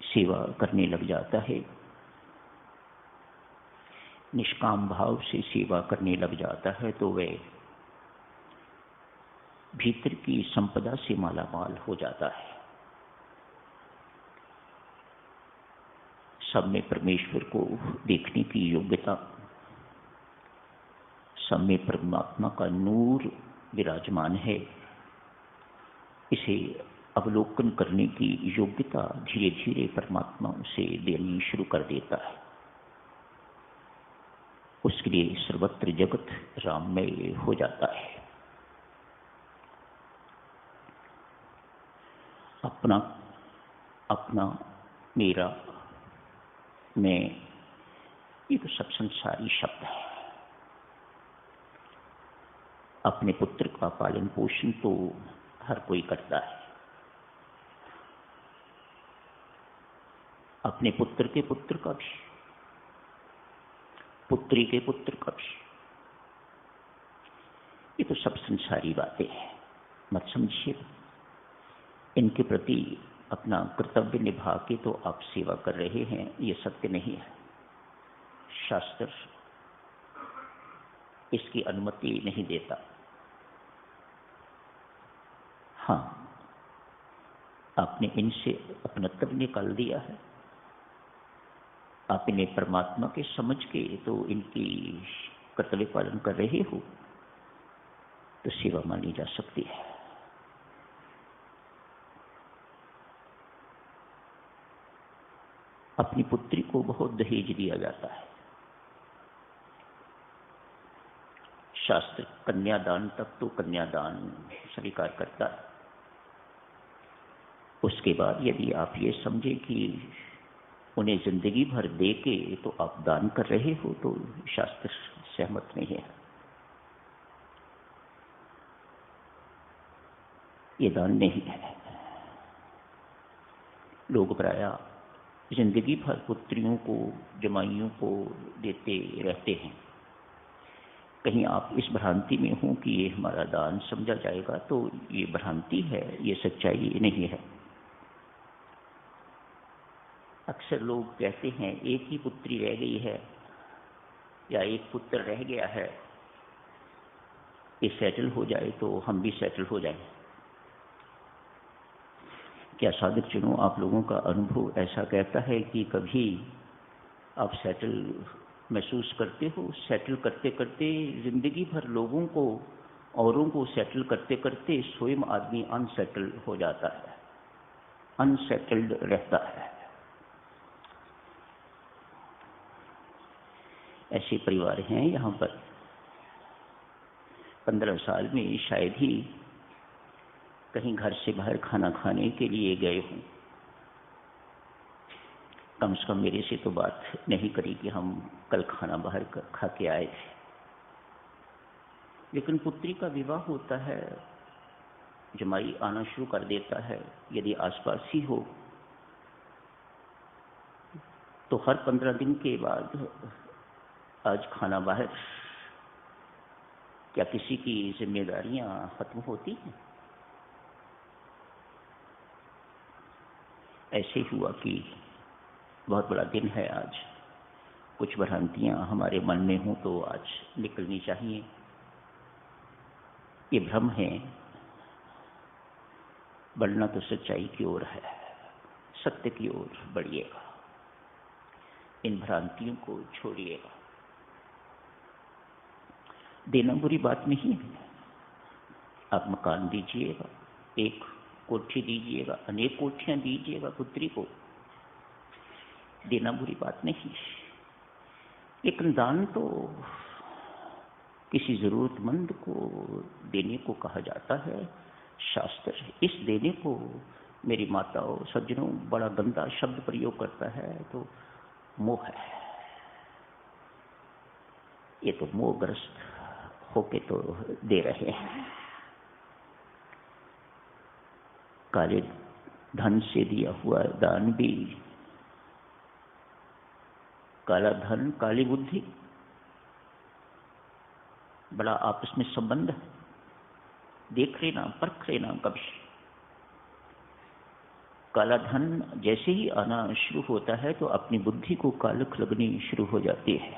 सेवा करने लग जाता है, निष्काम भाव से सेवा करने लग जाता है, तो वह भीतर की संपदा से मालामाल हो जाता है। सब में परमेश्वर को देखने की योग्यता, सब में परमात्मा का नूर विराजमान है। इसे अवलोकन करने की योग्यता धीरे धीरे परमात्मा उसे देनी शुरू कर देता है। उसके लिए सर्वत्र जगत राममय हो जाता है। अपना अपना मेरा मैं, ये तो सब संसारी शब्द है। अपने पुत्र का पालन पोषण तो हर कोई करता है, अपने पुत्र के पुत्र का भी, पुत्री के पुत्र का भी। ये तो सब संसारी बातें हैं, मत समझिए। इनके प्रति अपना कर्तव्य निभा के तो आप सेवा कर रहे हैं, ये सत्य नहीं है। शास्त्र इसकी अनुमति नहीं देता। हाँ, आपने इनसे अपनत्व निकाल दिया है, आप इन्हें परमात्मा के समझ के तो इनकी कर्तव्य पालन कर रहे हो, तो सेवा मानी जा सकती है। अपनी पुत्री को बहुत दहेज दिया जाता है। शास्त्र कन्यादान तक तो कन्यादान स्वीकार करता है। उसके बाद यदि आप ये समझे कि उन्हें जिंदगी भर दे के तो आप दान कर रहे हो, तो शास्त्र सहमत नहीं है। ये दान नहीं है। लोग प्रायः जिंदगी भर पुत्रियों को, जमाइयों को देते रहते हैं। कहीं आप इस भ्रांति में हो कि ये हमारा दान समझा जाएगा, तो ये भ्रांति है, ये सच्चाई नहीं है। अक्सर लोग कहते हैं एक ही पुत्री रह गई है या एक पुत्र रह गया है, ये सेटल हो जाए तो हम भी सेटल हो जाएं। क्या साधक जनों, आप लोगों का अनुभव ऐसा कहता है कि कभी आप सेटल महसूस करते हो? सेटल करते करते जिंदगी भर लोगों को, औरों को सेटल करते करते स्वयं आदमी अनसेटल हो जाता है, अनसेटल्ड रहता है। ऐसे परिवार हैं यहाँ पर। 15 साल में शायद ही कहीं घर से बाहर खाना खाने के लिए गए हों। कम से कम मेरे से तो बात नहीं करी कि हम कल खाना बाहर खा के आए थे। लेकिन पुत्री का विवाह होता है, जमाई आना शुरू कर देता है, यदि आसपास ही हो तो हर 15 दिन के बाद आज खाना बाहर। क्या किसी की जिम्मेदारियां खत्म होती हैं? ऐसे हुआ कि बहुत बड़ा दिन है आज, कुछ भ्रांतियां हमारे मन में हों तो आज निकलनी चाहिए। ये भ्रम है, बढ़ना तो सच्चाई की ओर है, सत्य की ओर बढ़िएगा, इन भ्रांतियों को छोड़िएगा। देना बुरी बात नहीं है। आप मकान दीजिएगा, एक कोठी दीजिएगा, अनेक कोठियां दीजिएगा पुत्री को, देना बुरी बात नहीं। लेकिन दान तो किसी जरूरतमंद को देने को कहा जाता है। शास्त्र इस देने को, मेरी माताओं सज्जनों, बड़ा गंदा शब्द प्रयोग करता है, तो मोह है। ये तो मोहग्रस्त होके तो दे रहे हैं। काले धन से दिया हुआ दान भी काला धन, काली बुद्धि, बड़ा आपस में संबंध है। देख लेना, परख लेना कभी। काला धन जैसे ही आना शुरू होता है तो अपनी बुद्धि को कालख लगनी शुरू हो जाती है,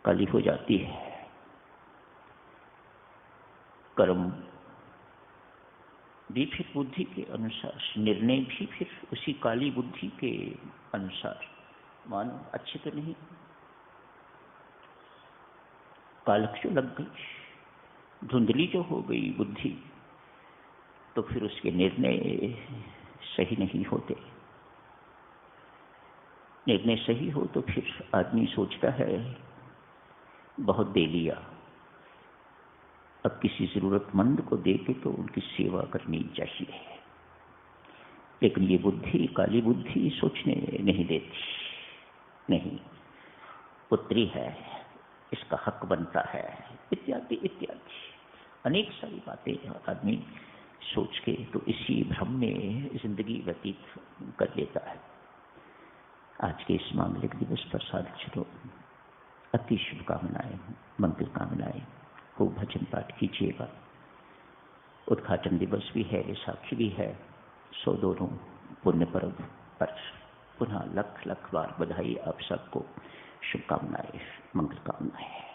काली हो जाती है। कर्म भी फिर बुद्धि के अनुसार, निर्णय भी फिर उसी काली बुद्धि के अनुसार। मानो अच्छे तो नहीं, कालख जो लग गई, धुंधली जो हो गई बुद्धि, तो फिर उसके निर्णय सही नहीं होते। निर्णय सही हो तो फिर आदमी सोचता है बहुत दे लिया, अब किसी जरूरतमंद को दे के तो उनकी सेवा करनी चाहिए। लेकिन ये बुद्धि, काली बुद्धि सोचने नहीं देती, नहीं पुत्री है, इसका हक बनता है, इत्यादि इत्यादि अनेक सारी बातें आदमी सोच के तो इसी भ्रम में जिंदगी व्यतीत कर लेता है। आज के इस मांगलिक दिवस पर साधु अति शुभकामनाएं, मंगल कामनाएं। खूब भजन पाठ कीजिएगा। उद्घाटन दिवस भी है, विसाखी भी है, सो दोनों पुण्य पर्व पर पुनः लख लख बार बधाई आप सबको, शुभकामनाएं, मंगल कामनाएं।